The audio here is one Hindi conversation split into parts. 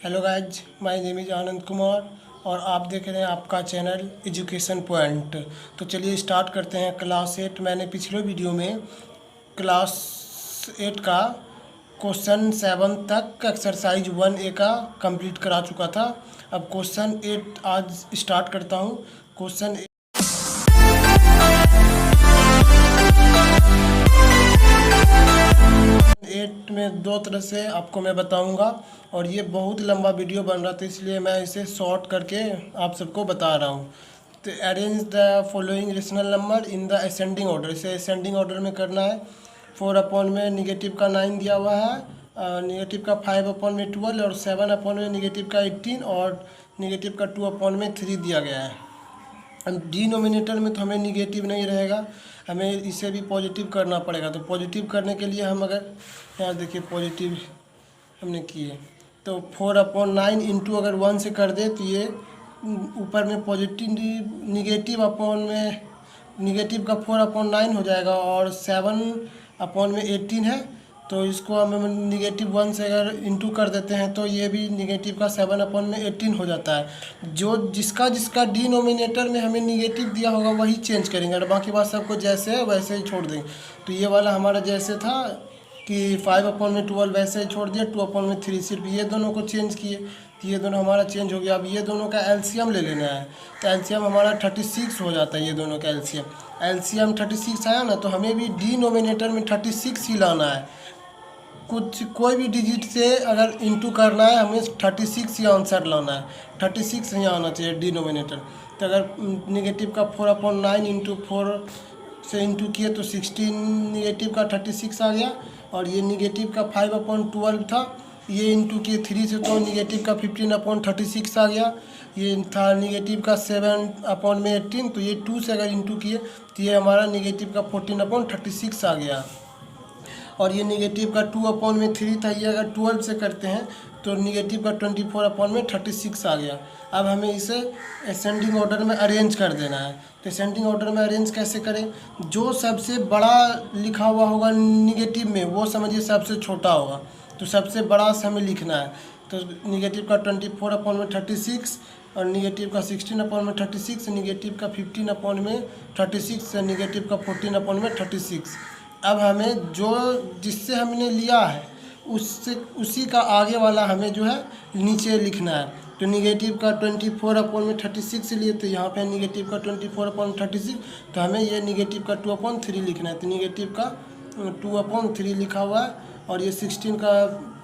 Hello guys, my name is Anand Kumar और आप देख रहे हैं आपका चैनल एजुकेशन पॉइंट। तो चलिए स्टार्ट करते हैं। क्लास 8 मैंने पिछले वीडियो में क्लास 8 का क्वेश्चन 7 तक एक्सरसाइज 1A का कंप्लीट करा चुका था। अब क्वेश्चन 8 आज स्टार्ट करता हूँ। क्वेश्चन 8 में दो तरह से आपको मैं बताऊंगा और ये बहुत लंबा वीडियो बन रहा था, इसलिए मैं इसे शॉर्ट करके आप सबको बता रहा हूँ। तो arrange the following rational number in the ascending order, इसे असेंडिंग ऑर्डर में करना है। 4 में नेगेटिव का 9 दिया हुआ है, नेगेटिव का 5 में 12 और 7 में नेगेटिव का 18 और नेगेटिव का 2 में 3 दिया गया है। डिनोमिनेटर में तो हमें निगेटिव नहीं रहेगा, हमें इसे भी पॉजिटिव करना पड़ेगा। तो पॉजिटिव करने के लिए हम अगर यहाँ देखिए पॉजिटिव हमने किए तो 4/9 इंटू अगर 1 से कर दे तो ये ऊपर में पॉजिटिव निगेटिव अपॉन में निगेटिव का 4/9 हो जाएगा और 7/18 है। तो इसको हम -1 से अगर इंटू कर देते हैं तो ये भी नेगेटिव का 7/18 हो जाता है। जो जिसका जिसका डिनोमिनेटर में हमें नेगेटिव दिया होगा वही चेंज करेंगे और बाकी बात सबको जैसे है वैसे ही छोड़ देंगे। तो ये वाला हमारा जैसे था कि 5/12 वैसे ही छोड़ दिया, 2/3 सिर्फ ये दोनों को चेंज किए तो ये दोनों हमारा चेंज हो गया। अब ये दोनों का एलसीएम ले लेना है, तो एलसीएम हमारा 36 हो जाता है। ये दोनों का एलसीएम 36 आया ना, तो हमें भी डिनोमिनेटर में 36 ही लाना है। कोई भी डिजिट से अगर इंटू करना है हमें 36 ही आंसर लाना है, 36 ही आना चाहिए डिनोमिनेटर। तो अगर नेगेटिव का 4/9 इंटू 4 से इंटू किए तो 16, नेगेटिव का 36 आ गया और ये नेगेटिव का 5/12 था, ये इंटू किए 3 से तो नेगेटिव का 15/36 आ गया। ये था नेगेटिव का 7/18, तो ये 2 से अगर इंटू किए तो ये हमारा नेगेटिव का 14/36 आ गया। और ये नेगेटिव का 2/3 था, ये अगर 12 से करते हैं तो नेगेटिव का 24/36 आ गया। अब हमें इसे असेंडिंग ऑर्डर में अरेंज कर देना है। तो असेंडिंग ऑर्डर में अरेंज कैसे करें? जो सबसे बड़ा लिखा हुआ होगा निगेटिव में वो समझिए सबसे छोटा होगा, तो सबसे बड़ा से हमें लिखना है। तो निगेटिव का 24/36 और निगेटिव का 16/36, निगेटिव का 15/36, निगेटिव का 14/36। अब हमें जो जिससे हमने लिया है उससे उसी का आगे वाला हमें जो है नीचे लिखना है। तो निगेटिव का 24/36 लिए, तो यहाँ पे निगेटिव का 24/36, तो हमें ये निगेटिव का 2/3 लिखना है। तो निगेटिव का 2/3 लिखा हुआ है और ये 16 का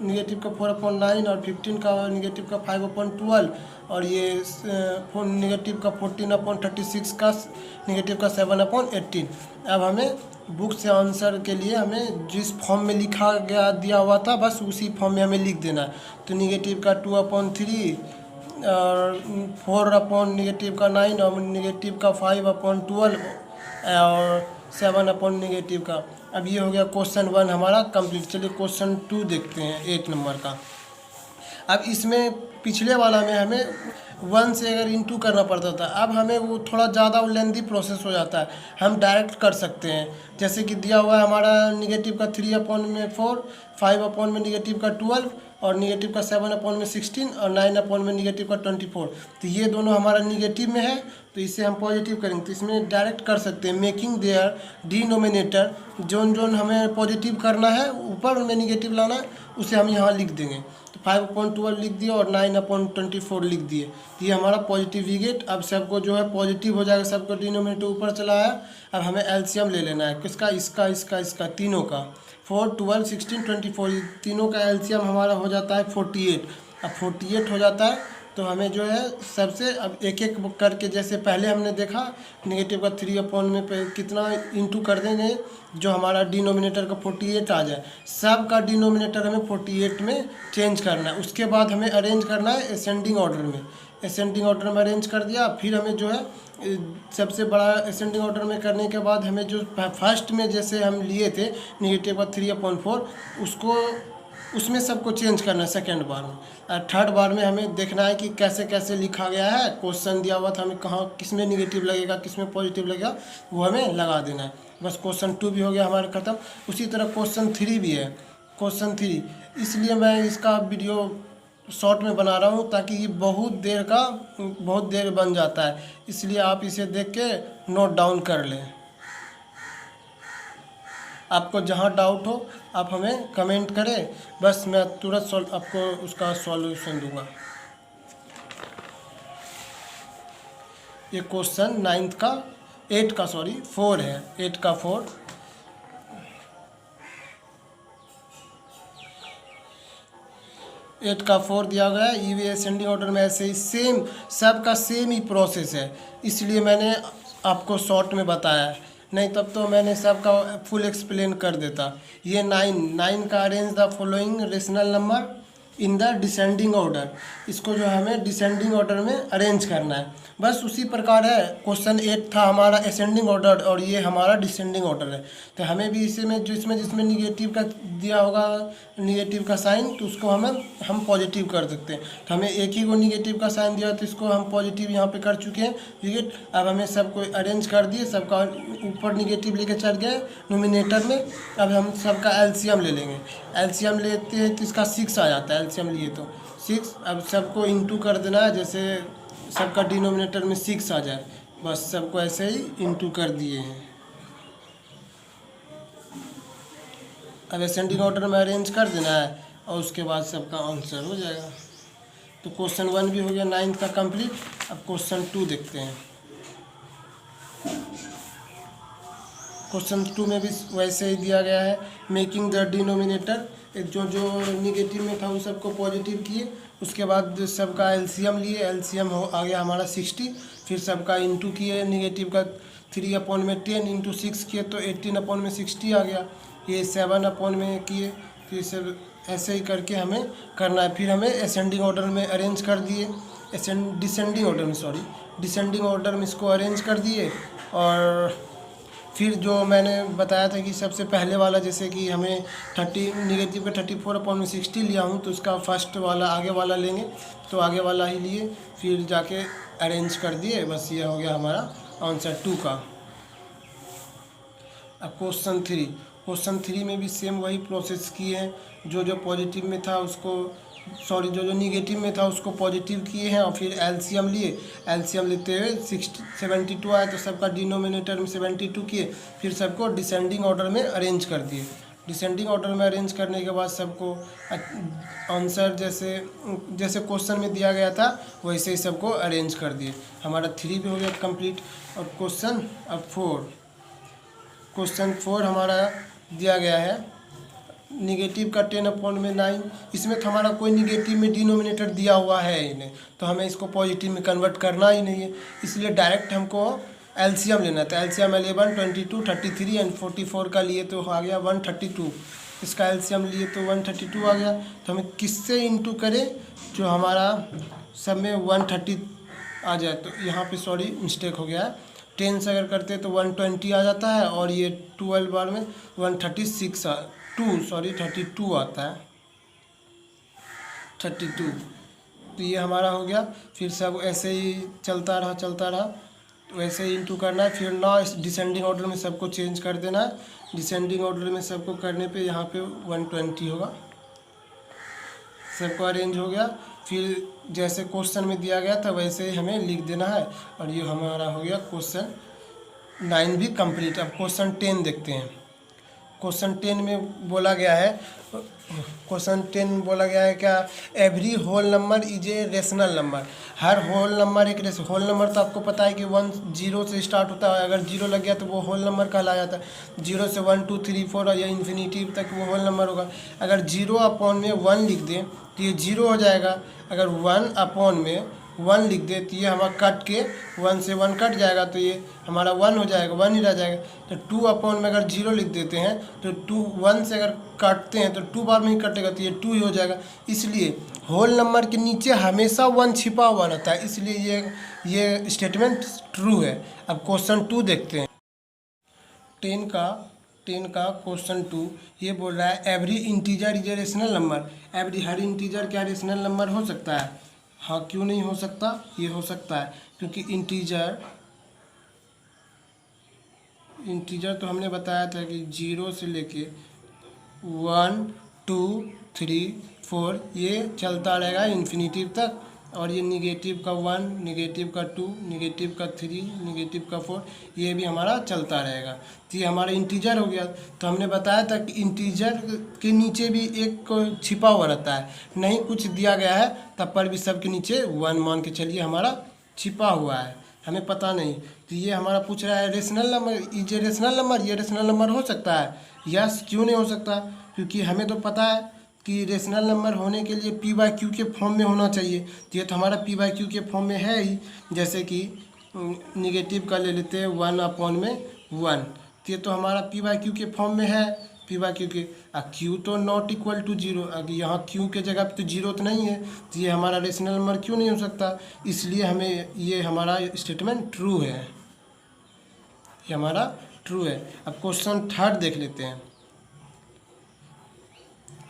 निगेटिव का 4/9 और 15 का निगेटिव का 5/12 और ये निगेटिव का 14/36 का निगेटिव का 7/18। अब हमें बुक से आंसर के लिए हमें जिस फॉर्म में लिखा गया दिया हुआ था बस उसी फॉर्म में हमें लिख देना है। तो निगेटिव का 2/3 और 4/नेगेटिव का 9 और नेगेटिव का 5/12 और 7/नेगेटिव का। अब ये हो गया क्वेश्चन 1 हमारा कंप्लीट। चलिए क्वेश्चन 2 देखते हैं 8 नंबर का। अब इसमें पिछले वाला में हमें 1 से अगर इंटू करना पड़ता था, अब हमें वो थोड़ा ज़्यादा लेंदी प्रोसेस हो जाता है। हम डायरेक्ट कर सकते हैं, जैसे कि दिया हुआ है हमारा निगेटिव का 3/4, 5 में निगेटिव का 12 और निगेटिव का 7/16 और 9 में निगेटिव का 24। तो ये दोनों हमारा निगेटिव में है, तो इसे हम पॉजिटिव करेंगे। तो इसमें डायरेक्ट कर सकते हैं, making their denominator, zone zone हमें पॉजिटिव करना है ऊपर में निगेटिव लाना है उसे हम यहाँ लिख देंगे। तो 5/12 लिख दिए और 9/24 लिख दिए, तो ये हमारा पॉजिटिव विगेट। अब सबको जो है पॉजिटिव हो जाएगा, सबको डिनोमिनेटर ऊपर चला आया। अब हमें एलसीएम ले लेना है, किसका? इसका तीनों का। 4, 12, 16, 24 तीनों का एलसीएम हमारा हो जाता है 48। अब 48 हो जाता है तो हमें जो है सबसे अब एक एक करके, जैसे पहले हमने देखा नेगेटिव का 3 में पे कितना इंटू कर देंगे जो हमारा डिनोमिनेटर का 48 आ जाए। सब का डिनोमिनेटर हमें 48 में चेंज करना है। उसके बाद हमें अरेंज करना है असेंडिंग ऑर्डर में। असेंडिंग ऑर्डर में अरेंज कर दिया, फिर हमें जो है सबसे बड़ा असेंडिंग ऑर्डर में करने के बाद हमें जो फर्स्ट में जैसे हम लिए थे नेगेटिव का 3/4 उसको उसमें सबको चेंज करना है सेकेंड बार में। और थर्ड बार में हमें देखना है कि कैसे कैसे लिखा गया है। क्वेश्चन दिया हुआ था हमें कहाँ किस में निगेटिव लगेगा किस में पॉजिटिव लगेगा वो हमें लगा देना है। बस क्वेश्चन 2 भी हो गया हमारा ख़त्म। उसी तरह क्वेश्चन 3 भी है। क्वेश्चन 3 इसलिए मैं इसका वीडियो शॉर्ट में बना रहा हूँ ताकि ये बहुत देर बन जाता है, इसलिए आप इसे देख के नोट डाउन कर लें। आपको जहाँ डाउट हो आप हमें कमेंट करें, बस मैं तुरंत आपको उसका सॉल्यूशन दूंगा। ये क्वेश्चन 4 है, 8 का 4। एट का 4 दिया गया है। ये असेंडिंग ऑर्डर में ऐसे ही सेम सबका सेम ही प्रोसेस है, इसलिए मैंने आपको शॉर्ट में बताया है, नहीं तब तो मैंने सबका फुल एक्सप्लेन कर देता। ये 9 का arrange the following rational number in the descending order, इसको जो हमें डिसेंडिंग ऑर्डर में अरेंज करना है, बस उसी प्रकार है। क्वेश्चन 8 था हमारा असेंडिंग ऑर्डर और ये हमारा डिसेंडिंग ऑर्डर है, तो हमें भी इसमें जिसमें निगेटिव का दिया होगा, निगेटिव का साइन, तो उसको हम पॉजिटिव कर सकते हैं। तो हमें एक ही को निगेटिव का साइन दिया तो इसको हम पॉजिटिव यहाँ पे कर चुके हैं, ठीक है। अब हमें सबको अरेंज कर दिए, सबका ऊपर निगेटिव लेके चल गए नोमिनेटर में। अब हम सबका एलसीएम ले लेंगे, एलसीएम लेते हैं तो इसका 6 आ जाता है, एलसीएम लिए तो 6। अब सबको इंटू कर देना है, जैसे सबका डिनोमिनेटर में 6 आ जाए, बस सबको ऐसे ही इंटू कर दिए हैं। अब असेंडिंग ऑर्डर में अरेंज कर देना है और उसके बाद सबका आंसर हो जाएगा। तो क्वेश्चन 1 भी हो गया 9 का कंप्लीट। अब क्वेश्चन 2 देखते हैं। क्वेश्चन 2 में भी वैसे ही दिया गया है, मेकिंग द डिनोमिनेटर, जो निगेटिव में था उन सबको पॉजिटिव किए, उसके बाद सबका एलसीएम लिए, एलसीएम आ गया हमारा 60, फिर सबका इंटू किए, निगेटिव का 3/10 इंटू 6 किए तो 18/60 आ गया। ये 7 में किए, फिर सब ऐसे ही करके हमें करना है। फिर हमें असेंडिंग ऑर्डर में अरेंज कर दिए, डिसेंडिंग ऑर्डर में इसको अरेंज कर दिए। और फिर जो मैंने बताया था कि सबसे पहले वाला, जैसे कि हमें 30 निगेटिव का 34/60 लिया हूँ, तो उसका फर्स्ट वाला आगे वाला लेंगे, तो आगे वाला ही लिए, फिर जाके अरेंज कर दिए, बस ये हो गया हमारा आंसर 2 का। अब क्वेश्चन 3 में भी सेम वही प्रोसेस किए हैं, जो पॉजिटिव में था उसको जो निगेटिव में था उसको पॉजिटिव किए हैं, और फिर एलसीएम लिए, एलसीएम लेते हुए 72 आया तो सबका डिनोमिनेटर में 72 किए, फिर सबको डिसेंडिंग ऑर्डर में अरेंज कर दिए। डिसेंडिंग ऑर्डर में अरेंज करने के बाद सबको आंसर जैसे क्वेश्चन में दिया गया था वैसे ही सबको अरेंज कर दिए। हमारा 3 भी हो गया कंप्लीट। और क्वेश्चन 4 हमारा दिया गया है, निगेटिव का 10/9, इसमें तो हमारा कोई निगेटिव में डिनोमिनेटर दिया हुआ है ही नहीं, तो हमें इसको पॉजिटिव में कन्वर्ट करना ही नहीं है, इसलिए डायरेक्ट हमको एलसीएम लेना था। एलसीएम 11, 22, 33 एंड 44 का लिए तो आ गया 132, इसका एलसीएम लिए तो 132 आ गया। तो हमें किससे इंटू करें जो हमारा सब में 130 आ जाए, तो यहाँ पे मिस्टेक हो गया है, 10 से अगर करते तो 120 आ जाता है, और ये 12 बार में 132 आता है, 32। तो ये हमारा हो गया। फिर सब ऐसे ही चलता रहा, तो वैसे ही इंटू करना है। फिर ना इस डिसेंडिंग ऑर्डर में सबको चेंज कर देना है, डिसेंडिंग ऑर्डर में सबको करने पे यहाँ पे 120 होगा, सबको अरेंज हो गया। फिर जैसे क्वेश्चन में दिया गया था वैसे ही हमें लिख देना है, और ये हमारा हो गया क्वेश्चन 9 भी कंप्लीट। अब क्वेश्चन 10 देखते हैं। क्वेश्चन 10 में बोला गया है क्या, every whole number is a rational number. हर होल नंबर एक होल नंबर तो आपको पता है कि 0 से स्टार्ट होता है, अगर 0 लग गया तो वो होल नंबर कहलाया जाता है। 0 से 1 2 3 4 या इन्फिनिटी तक वो होल नंबर होगा। अगर 0/1 लिख दें तो ये 0 हो जाएगा, अगर 1/1 लिख दे तो ये हमारा कट के 1 से 1 कट जाएगा, तो ये हमारा 1 हो जाएगा, 1 ही रह जाएगा। तो 2/1 में अगर 0 लिख देते हैं तो 1 से अगर काटते हैं तो 2 बार में ही कटेगा, तो ये 2 ही हो जाएगा। इसलिए होल नंबर के नीचे हमेशा 1 छिपा हुआ रहता है, इसलिए ये स्टेटमेंट ट्रू है। अब क्वेश्चन 2 देखते हैं। 10 का क्वेश्चन 2 ये बोल रहा है, every integer is a rational number. Her integer क्या रेशनल नंबर हो सकता है? हाँ, क्यों नहीं हो सकता? ये हो सकता है, क्योंकि इंटीजर तो हमने बताया था कि 0 से लेके 1 2 3 4 ये चलता रहेगा इन्फिनिटिव तक। और ये निगेटिव का 1, निगेटिव का 2, निगेटिव का 3, निगेटिव का 4, ये भी हमारा चलता रहेगा। तो ये हमारा इंटीजर हो गया। तो हमने बताया था कि इंटीजर के नीचे भी एक छिपा हुआ रहता है, नहीं कुछ दिया गया है तब पर भी सबके नीचे 1 मान के चलिए हमारा छिपा हुआ है, हमें पता नहीं। तो ये हमारा पूछ रहा है रेशनल नंबर, ये रेशनल नंबर, ये रेशनल नंबर हो सकता है? यस, क्यों नहीं हो सकता? क्योंकि हमें तो पता है कि रेशनल नंबर होने के लिए पी बाई क्यू के फॉर्म में होना चाहिए। तो ये तो हमारा पी बाई क्यू के फॉर्म में है ही। जैसे कि निगेटिव का ले लेते हैं 1/1। तो ये तो हमारा पी बाई क्यू के फॉर्म में है, पी बाई क्यू के। क्यू तो नॉट इक्वल टू 0, अगर यहाँ क्यू के जगह पे तो 0 तो नहीं है, तो ये हमारा रेशनल नंबर क्यों नहीं हो सकता? इसलिए हमें ये हमारा स्टेटमेंट ट्रू है, ये हमारा ट्रू है। अब क्वेश्चन थर्ड देख लेते हैं।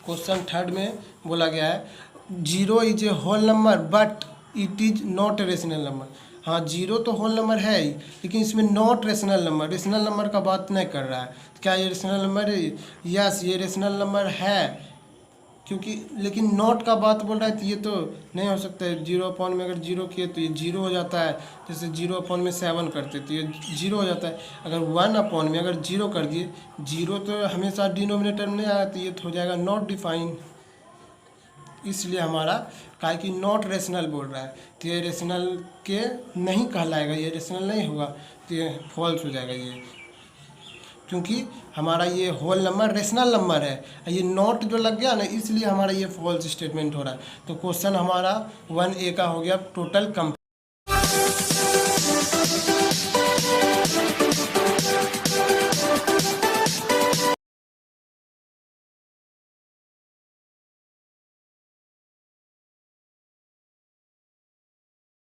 क्वेश्चन थर्ड में बोला गया है 0 is a whole number but it is not a rational number. हाँ, 0 तो होल नंबर है ही, लेकिन इसमें not rational number, rational number का बात नहीं कर रहा है। तो क्या ये रेशनल नंबर है? यस, ये रेशनल नंबर है, क्योंकि लेकिन नॉट का बात बोल रहा है, तो ये तो नहीं हो सकता है। 0 में अगर 0 किए तो ये 0 हो जाता है। जैसे 0/7 करते तो ये 0 हो जाता है। अगर 1 में अगर 0 कर दिए, 0 तो हमेशा डिनोमिनेटर में नहीं आया, तो ये तो हो जाएगा नॉट डिफाइन। इसलिए हमारा काहे कि नॉट रेशनल बोल रहा है, तो ये रेशनल के नहीं कहलाएगा, ये रेशनल नहीं होगा, तो ये फॉल्स हो जाएगा ये, क्योंकि हमारा ये होल नंबर रेशनल नंबर है। ये नॉट जो लग गया ना, इसलिए हमारा ये फॉल्स स्टेटमेंट हो रहा है। तो क्वेश्चन हमारा 1A का हो गया टोटल कंप्लीट।